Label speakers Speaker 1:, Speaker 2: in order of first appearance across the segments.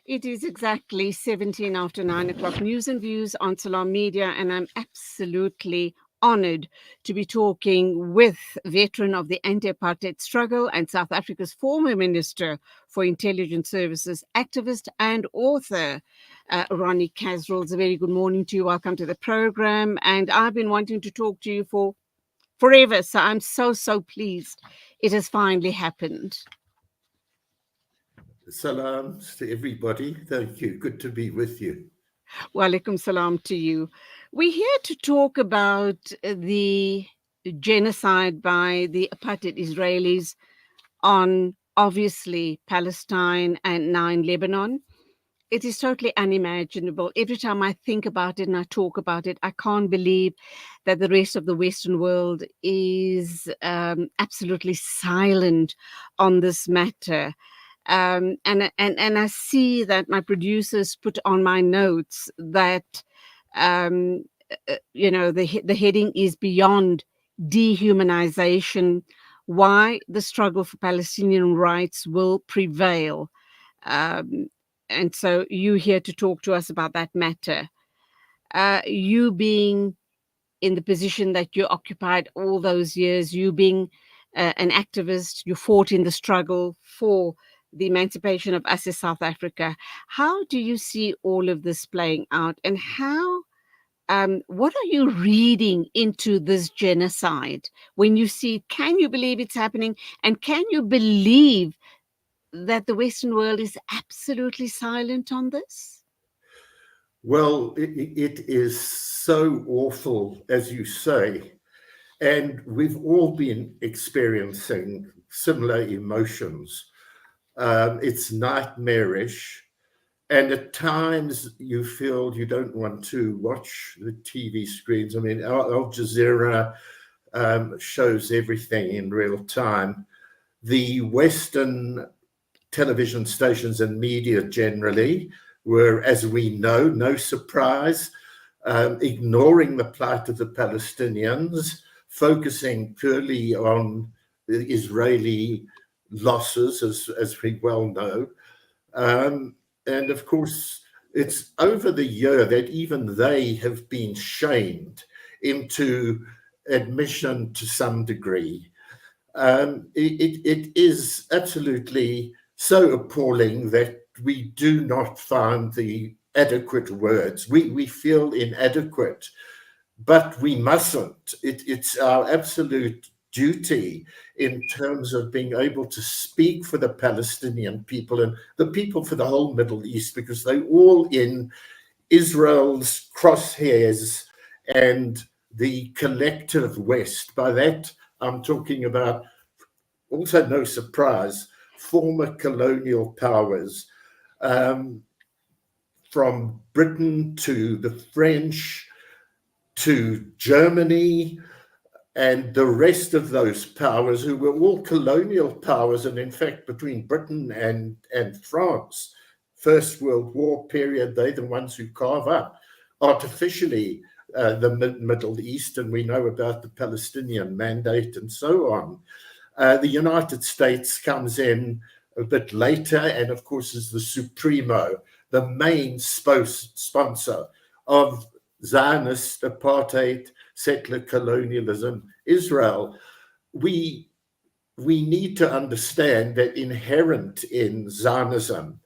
Speaker 1: It is exactly 17 after 9 o'clock. News and views on Salam Media, and I'm absolutely honored to be talking with veteran of the anti-apartheid struggle and South Africa's former Minister for Intelligence Services, activist and author, Ronnie Kasrils. A very good morning to you. Welcome to the program. And I've been wanting to talk to you for forever, so I'm so pleased it has finally happened.
Speaker 2: Salams to everybody. Thank you. Good to be with you.
Speaker 1: Walaikum salam to you. We're here to talk about the genocide by the apartheid Israelis on obviously Palestine and now in Lebanon. It is totally unimaginable. Every time I think about it and I talk about it, I can't believe that the rest of the Western world is absolutely silent on this matter. And I see that my producers put on my notes that the heading is beyond dehumanization. Why the struggle for Palestinian rights will prevail. And so you here to talk to us about that matter. You being in the position that you occupied all those years, you being an activist, you fought in the struggle for the emancipation of us as South Africa. How do you see all of this playing out, and what are you reading into this genocide when you see it? Can you believe it's happening, and can you believe that the Western world is absolutely silent on this?
Speaker 2: Well, it is so awful, as you say, and we've all been experiencing similar emotions. It's nightmarish, and at times you feel you don't want to watch the TV screens. I mean, Al Jazeera shows everything in real time. The Western television stations and media generally were, as we know, no surprise, ignoring the plight of the Palestinians, focusing purely on the Israeli losses, as we well know. And of course, it's over the year that even they have been shamed into admission to some degree. It is absolutely so appalling that we do not find the adequate words. We feel inadequate, but we mustn't. It's our absolute duty in terms of being able to speak for the Palestinian people and the people for the whole Middle East, because they're all in Israel's crosshairs and the collective West. By that, I'm talking about, also no surprise, former colonial powers, from Britain to the French to Germany and the rest of those powers, who were all colonial powers. And in fact, between Britain and France, First World War period, they're the ones who carve up artificially the Middle East, and we know about the Palestinian Mandate and so on. The United States comes in a bit later and, of course, is the supremo, the main sponsor of Zionist apartheid, settler colonialism, Israel. We need to understand that inherent in Zionism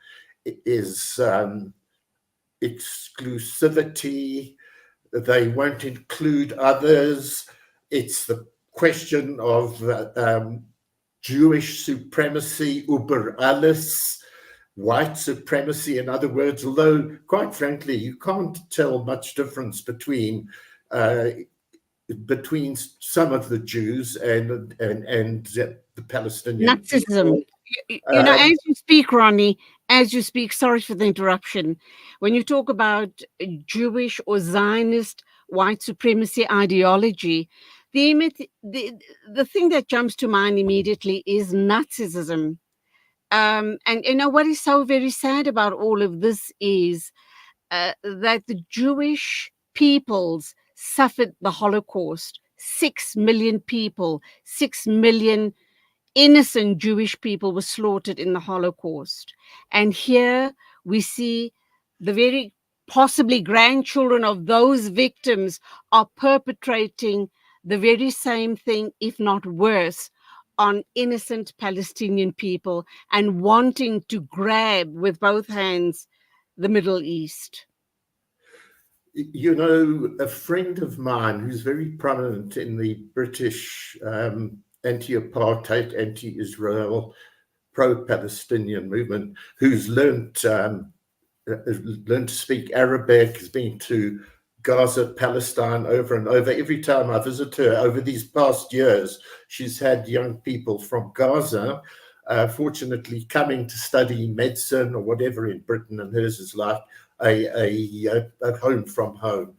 Speaker 2: is exclusivity. They won't include others. It's the question of Jewish supremacy, über alles, white supremacy, in other words, although, quite frankly, you can't tell much difference between some of the Jews and the Palestinian
Speaker 1: Nazism.
Speaker 2: people.
Speaker 1: As you speak, Ronnie, as you speak, sorry for the interruption. When you talk about Jewish or Zionist white supremacy ideology, the thing that jumps to mind immediately is Nazism. And what is so very sad about all of this is that the Jewish peoples suffered the Holocaust. 6 million people, 6 million innocent Jewish people were slaughtered in the Holocaust. And here we see the very possibly grandchildren of those victims are perpetrating the very same thing, if not worse, on innocent Palestinian people and wanting to grab with both hands the Middle East.
Speaker 2: You know, a friend of mine who's very prominent in the British anti-apartheid, anti-Israel, pro-Palestinian movement, who's learned to speak Arabic, has been to Gaza, Palestine over and over. Every time I visit her over these past years, she's had young people from Gaza, fortunately coming to study medicine or whatever in Britain, and hers is like a home from home.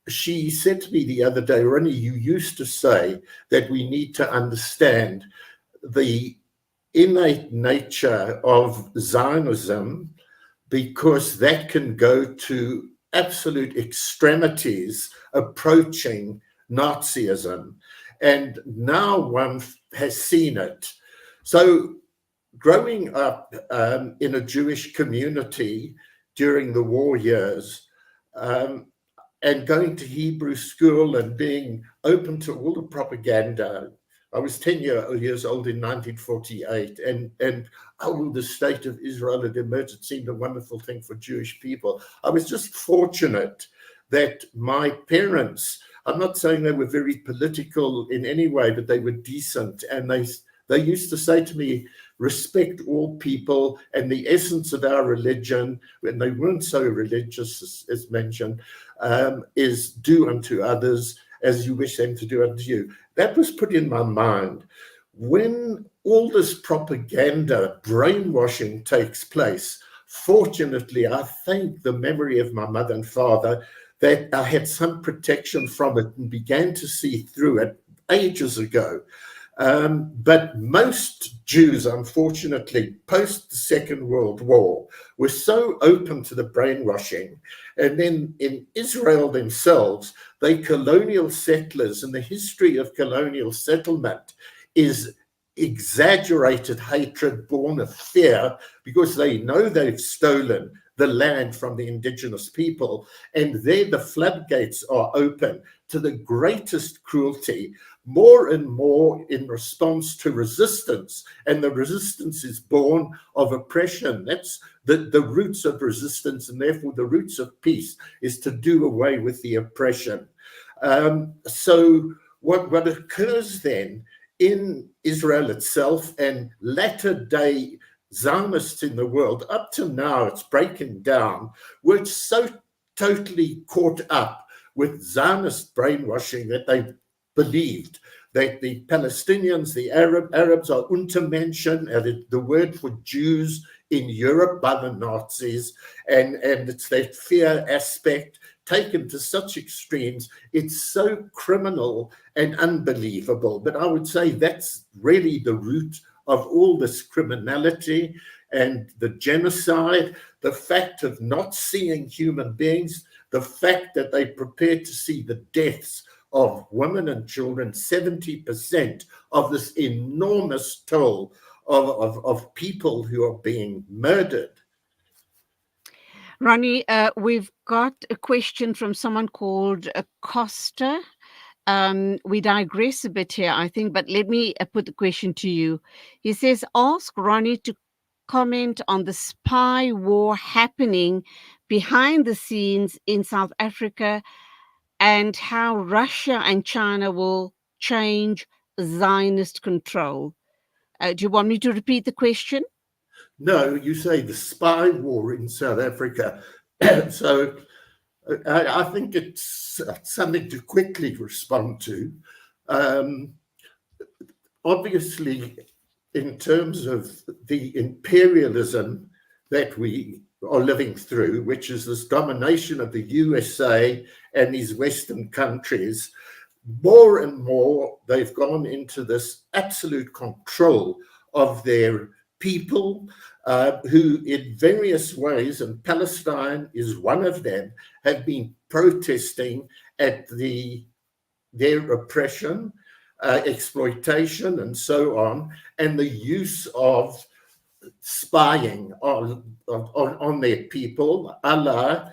Speaker 2: She said to me the other day, Ronnie, you used to say that we need to understand the innate nature of Zionism, because that can go to absolute extremities approaching Nazism. And now one has seen it. So growing up in a Jewish community during the war years, and going to Hebrew school and being open to all the propaganda. I was 10 years old in 1948, and the state of Israel had emerged. It seemed a wonderful thing for Jewish people. I was just fortunate that my parents, I'm not saying they were very political in any way, but they were decent. And they used to say to me, respect all people, and the essence of our religion, when they weren't so religious as mentioned, is do unto others as you wish them to do unto you. That was put in my mind. When all this propaganda, brainwashing takes place, fortunately, I thank the memory of my mother and father that I had some protection from it and began to see through it ages ago. But most Jews, unfortunately, post the Second World War, were so open to the brainwashing. And then in Israel themselves, they colonial settlers, and the history of colonial settlement is exaggerated hatred born of fear, because they know they've stolen the land from the indigenous people. And there the floodgates are open to the greatest cruelty, more and more in response to resistance. And the resistance is born of oppression. That's the roots of resistance, and therefore the roots of peace is to do away with the oppression. So what occurs then in Israel itself and latter day Zionists in the world, up to now it's breaking down, were so totally caught up with Zionist brainwashing that they believed that the Palestinians, the Arabs are Untermenschen, the word for Jews in Europe by the Nazis, and it's that fear aspect taken to such extremes. It's so criminal and unbelievable. But I would say that's really the root of all this criminality and the genocide, the fact of not seeing human beings, the fact that they prepared to see the deaths of women and children, 70% of this enormous toll of people who are being murdered.
Speaker 1: Ronnie, we've got a question from someone called Costa. We digress a bit here, I think, but let me put the question to you. He says, ask Ronnie to comment on the spy war happening behind the scenes in South Africa and how Russia and China will change Zionist control. Do you want me to repeat the question?
Speaker 2: No, you say the spy war in South Africa. So I think it's something to quickly respond to. Obviously, in terms of the imperialism that we are living through, which is this domination of the USA and these Western countries, more and more they've gone into this absolute control of their people, who in various ways, and Palestine is one of them, have been protesting at their oppression, exploitation, and so on, and the use of spying on their people, a la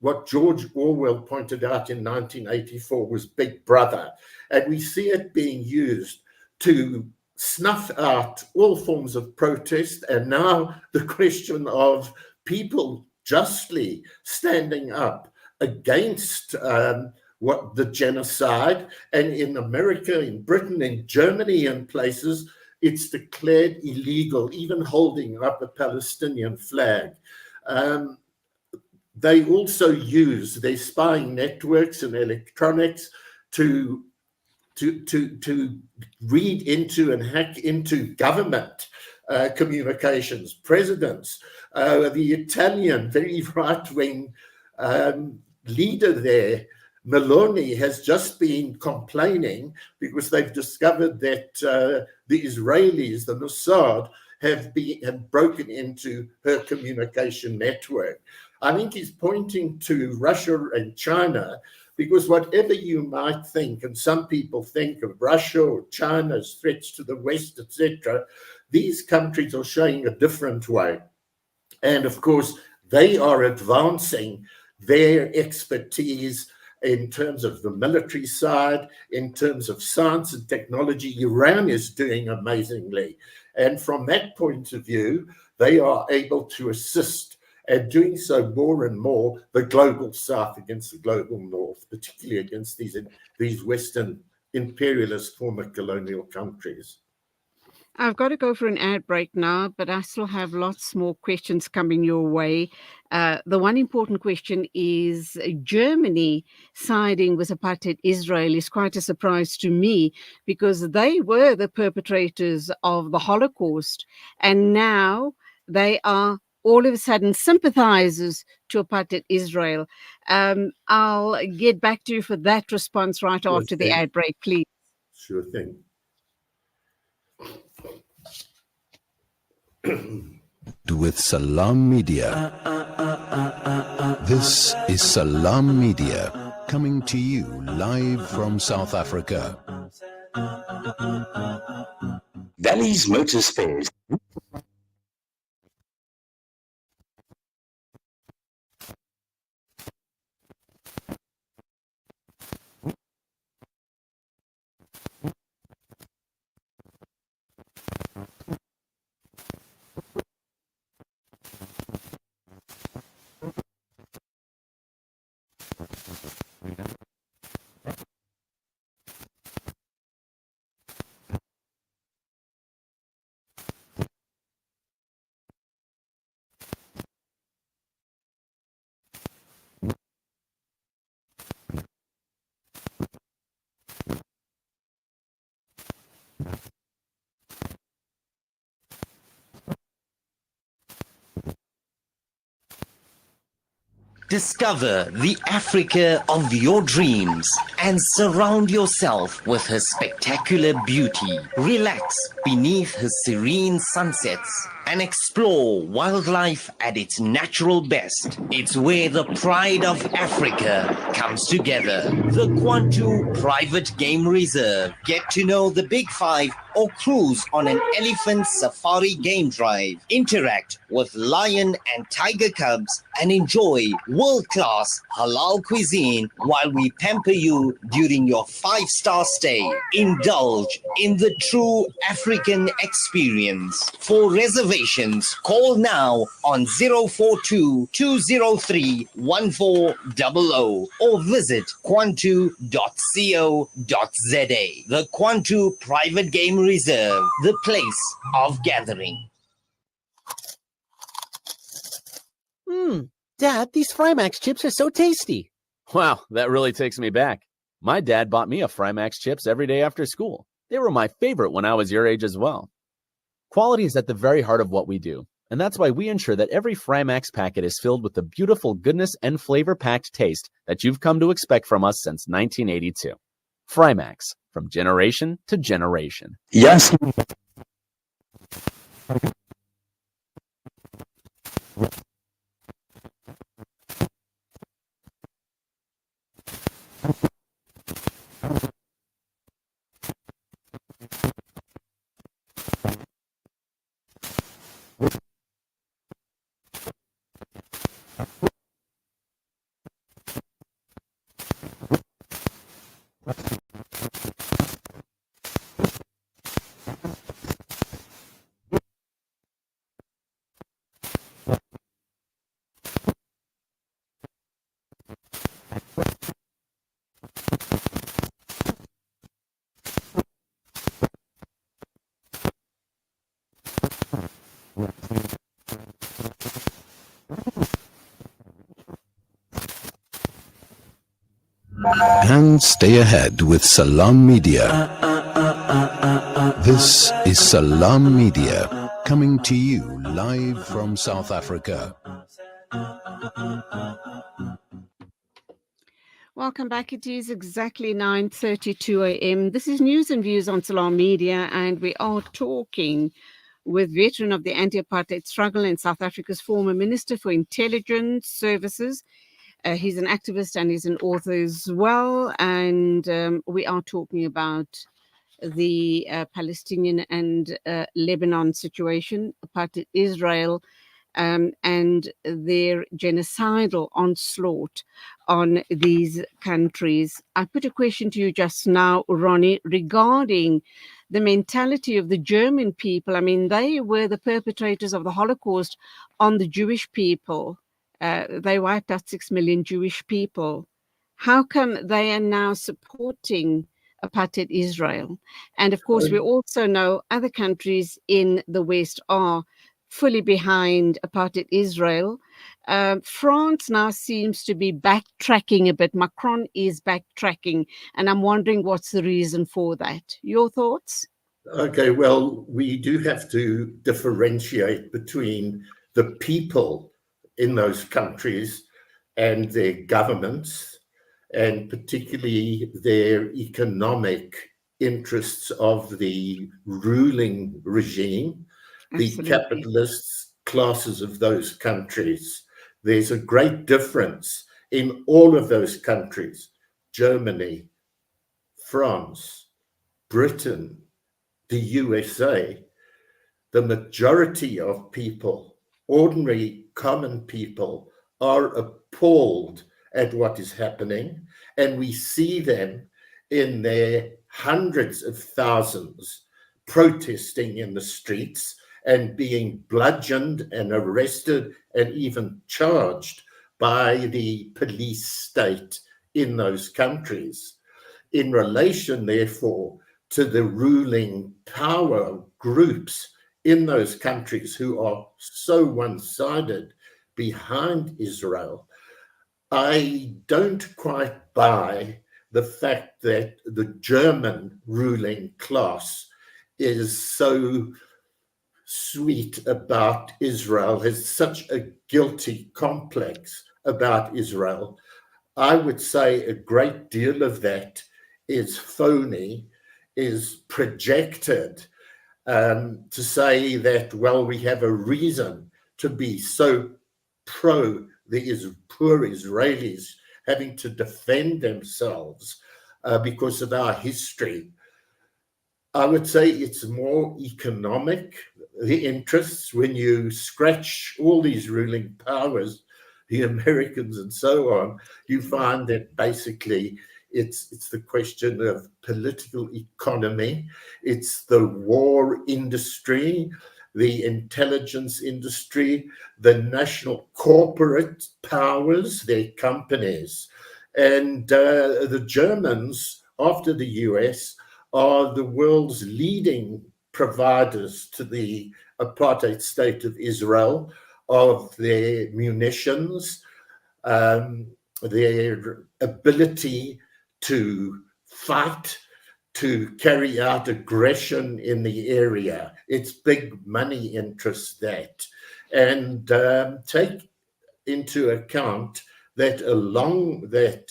Speaker 2: what George Orwell pointed out in 1984 was Big Brother. And we see it being used to snuff out all forms of protest. And now the question of people justly standing up against what the genocide, and in America, in Britain, in Germany, and places, it's declared illegal, even holding up a Palestinian flag. They also use their spying networks and electronics to read into and hack into government communications, presidents. The Italian very right-wing leader there, Meloni, has just been complaining because they've discovered that the Israelis, the Mossad, have broken into her communication network. I think he's pointing to Russia and China, because whatever you might think, and some people think of Russia or China as threats to the West, etc., these countries are showing a different way. And of course, they are advancing their expertise in terms of the military side, in terms of science and technology. Iran is doing amazingly. And from that point of view, they are able to assist, and doing so more and more, the global South against the global North, particularly against these Western imperialist former colonial countries.
Speaker 1: I've got to go for an ad break now, but I still have lots more questions coming your way. The one important question is Germany siding with apartheid Israel is quite a surprise to me, because they were the perpetrators of the Holocaust, and now they are all of a sudden sympathizers to apartheid Israel. I'll get back to you for that response right after the ad break, please.
Speaker 2: Sure thing.
Speaker 3: With Salam Media. This is Salam Media, coming to you live from South Africa.
Speaker 4: Valley's Motor Spares. Discover the Africa of your dreams and surround yourself with her spectacular beauty. Relax beneath her serene sunsets and explore wildlife at its natural best. It's where the pride of Africa comes together. The Kwantu Private Game Reserve. Get to know the Big Five or cruise on an elephant safari game drive. Interact with lion and tiger cubs and enjoy world-class halal cuisine while we pamper you during your 5-star stay. Indulge in the true African experience. For reservations, call now on 042-203-1400 or visit kwantu.co.za. The Kwantu Private Game Reserve, the place of gathering.
Speaker 5: Dad, these Frymax chips are so tasty.
Speaker 6: Wow, that really takes me back. My dad bought me a Frymax chips every day after school. They were my favorite when I was your age as well. Quality is at the very heart of what we do, and that's why we ensure that every Frymax packet is filled with the beautiful goodness and flavor-packed taste that you've come to expect from us since 1982. Frymax, from generation to generation.
Speaker 4: Yes.
Speaker 3: And stay ahead with Salam Media. This is Salam Media, coming to you live from South Africa.
Speaker 1: Welcome back. It is exactly 9:32 a.m. This is News and Views on Salam Media, and we are talking with veteran of the anti-apartheid struggle in South Africa's former Minister for Intelligence Services. He's an activist and he's an author as well. And we are talking about the Palestinian and Lebanon situation, apartheid Israel, and their genocidal onslaught on these countries. I put a question to you just now, Ronnie, regarding the mentality of the German people. I mean, they were the perpetrators of the Holocaust on the Jewish people. They wiped out 6 million Jewish people. How come they are now supporting apartheid Israel? And of course, we also know other countries in the West are fully behind apartheid Israel. France now seems to be backtracking a bit. Macron is backtracking, and I'm wondering what's the reason for that. Your thoughts?
Speaker 2: Okay, well, we do have to differentiate between the people in those countries and their governments, and particularly their economic interests of the ruling regime,
Speaker 1: Absolutely.
Speaker 2: the capitalist classes of those countries. There's a great difference in all of those countries: Germany, France, Britain, the USA. The majority of people, ordinary common people, are appalled at what is happening, and we see them in their hundreds of thousands protesting in the streets and being bludgeoned and arrested and even charged by the police state in those countries. In relation, therefore, to the ruling power groups in those countries who are so one-sided behind Israel, I don't quite buy the fact that the German ruling class is so sweet about Israel, has such a guilty complex about Israel. I would say a great deal of that is phony, is projected, to say that, well, we have a reason to be so pro the poor Israelis having to defend themselves because of our history. I would say it's more economic, the interests. When you scratch all these ruling powers, the Americans and so on, you find that basically it's the question of political economy, it's the war industry, the intelligence industry, the national corporate powers, their companies. And the Germans, after the US, are the world's leading providers to the apartheid state of Israel of their munitions, their ability to fight, to carry out aggression in the area. It's big money interests that. And take into account that along that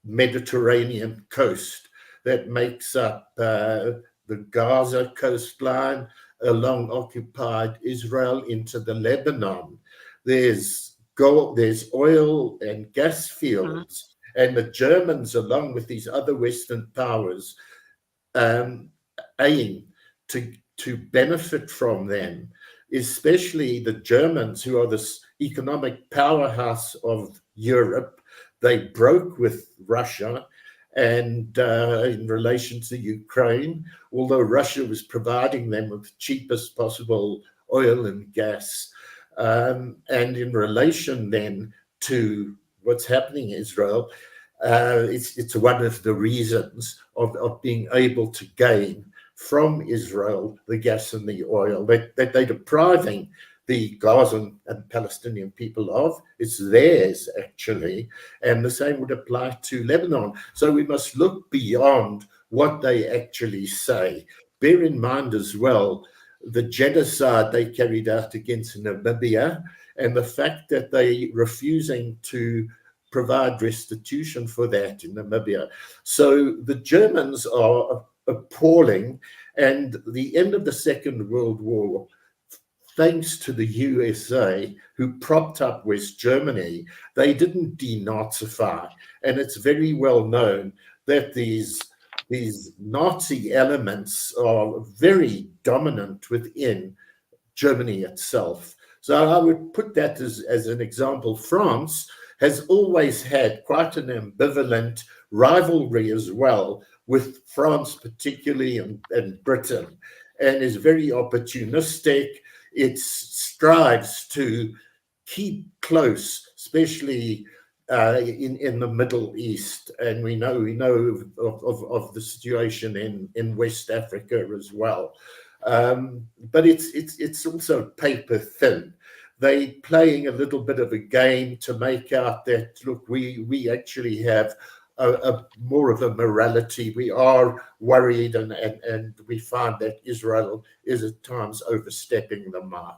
Speaker 2: Mediterranean coast that makes up the Gaza coastline, along occupied Israel into the Lebanon, there's gold, there's oil and gas fields, and the Germans, along with these other Western powers, aim to benefit from them, especially the Germans, who are this economic powerhouse of Europe. They broke with Russia, and in relation to Ukraine, although Russia was providing them with the cheapest possible oil and gas, and in relation then to what's happening in Israel, it's one of the reasons of being able to gain from Israel the gas and the oil that they're depriving the Gazan and Palestinian people of. It's theirs, actually, and the same would apply to Lebanon. So we must look beyond what they actually say. Bear in mind as well the genocide they carried out against Namibia, and the fact that they refusing to provide restitution for that in Namibia. So the Germans are appalling, and the end of the Second World War, thanks to the USA, who propped up West Germany, they didn't denazify. And it's very well known that these Nazi elements are very dominant within Germany itself. So I would put that as an example. France has always had quite an ambivalent rivalry as well with France, particularly, and Britain, and is very opportunistic. It strives to keep close, especially in the Middle East, and we know of the situation in West Africa as well. But it's also paper thin. They playing a little bit of a game to make out that, look, we actually have a more of a morality. We are worried, and we find that Israel is at times overstepping the mark.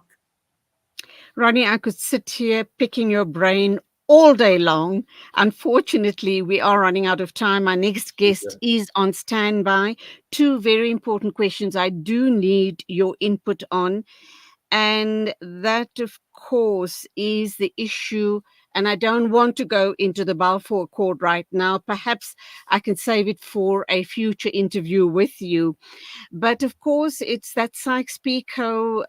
Speaker 1: Ronnie, I could sit here picking your brain all day long. Unfortunately, we are running out of time. My next guest is on standby. Two very important questions I do need your input on. And that, of course, is the issue. And I don't want to go into the Balfour Accord right now. Perhaps I can save it for a future interview with you. But of course, it's that Sykes-Picot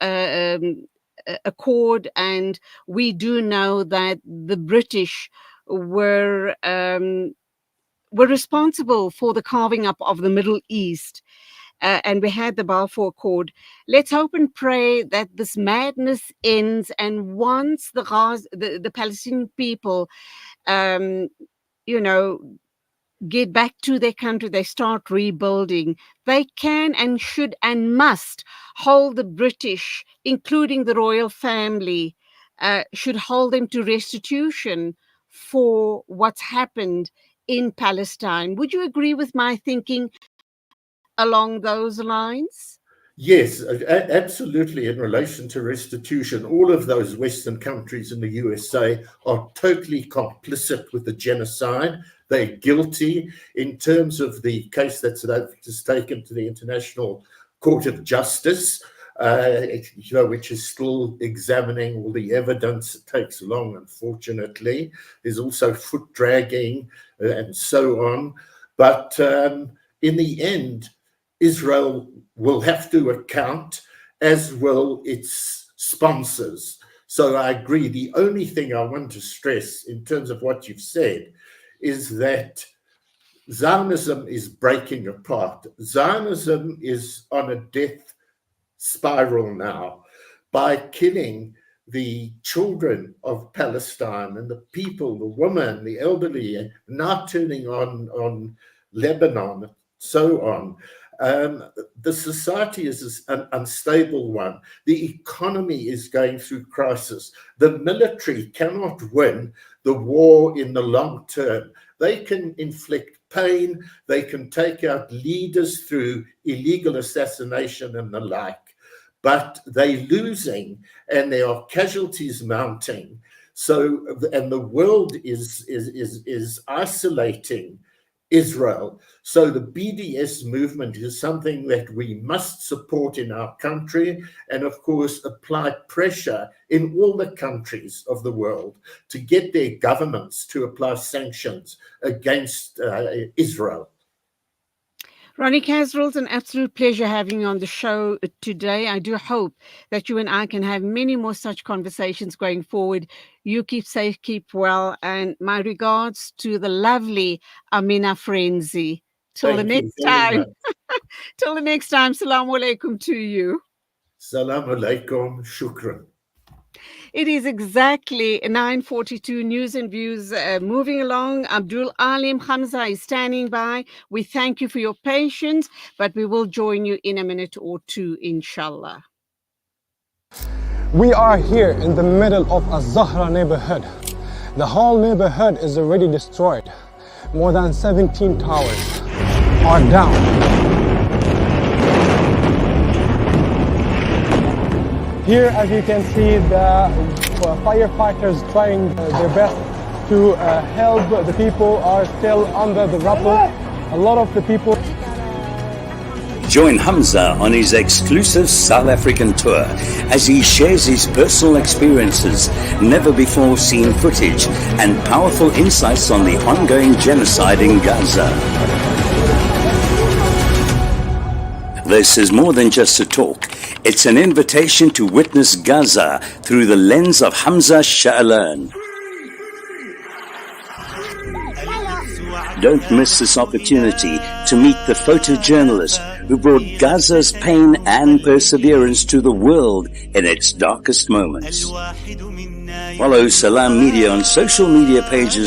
Speaker 1: Accord, and we do know that the British were responsible for the carving up of the Middle East. And we had the Balfour Accord. Let's hope and pray that this madness ends. And once the Palestinian people, get back to their country, they start rebuilding, they can and should and must hold the British, including the royal family, should hold them to restitution for what's happened in Palestine. Would you agree with my thinking along those lines?
Speaker 2: Yes, absolutely. In relation to restitution, all of those Western countries in the USA are totally complicit with the genocide. They're guilty. In terms of the case that's taken to the International Court of Justice, which is still examining all the evidence. It takes long, unfortunately. There's also foot dragging and so on. But in the end, Israel will have to account, as will its sponsors. So I agree. The only thing I want to stress in terms of what you've said is that Zionism is breaking apart. Zionism is on a death spiral now by killing the children of Palestine and the people, the women, the elderly, now turning on Lebanon, so on. The society is an unstable one. The economy is going through crisis. The military cannot win the war in the long term. They can inflict pain. They can take out leaders through illegal assassination and the like. But they're losing, and there are casualties mounting. So, and the world is isolating Israel. So the BDS movement is something that we must support in our country, and of course apply pressure in all the countries of the world to get their governments to apply sanctions against Israel.
Speaker 1: Ronnie Kasrils, an absolute pleasure having you on the show today. I do hope that you and I can have many more such conversations going forward. You keep safe, keep well, and my regards to the lovely Amina Frenzy. Till the next time. Till the next time, Assalamu alaikum to you.
Speaker 2: Assalamu alaikum, shukran.
Speaker 1: It is exactly 9:42 News and Views. Moving along, Abdul Alim Hamza is standing by. We thank you for your patience, but we will join you in a minute or two, inshallah.
Speaker 7: We are here in the middle of a Zahra neighborhood. The whole neighborhood is already destroyed. More than 17 towers are down. Here, as you can see, the firefighters trying their best to help. The people are still under the rubble. A lot of the people.
Speaker 8: Join Hamza on his exclusive South African tour as he shares his personal experiences, never before seen footage, and powerful insights on the ongoing genocide in Gaza. This is more than just a talk. It's an invitation to witness Gaza through the lens of Hamza Sha'alan. Don't miss this opportunity to meet the photojournalist who brought Gaza's pain and perseverance to the world in its darkest moments. Follow Salam Media on social media pages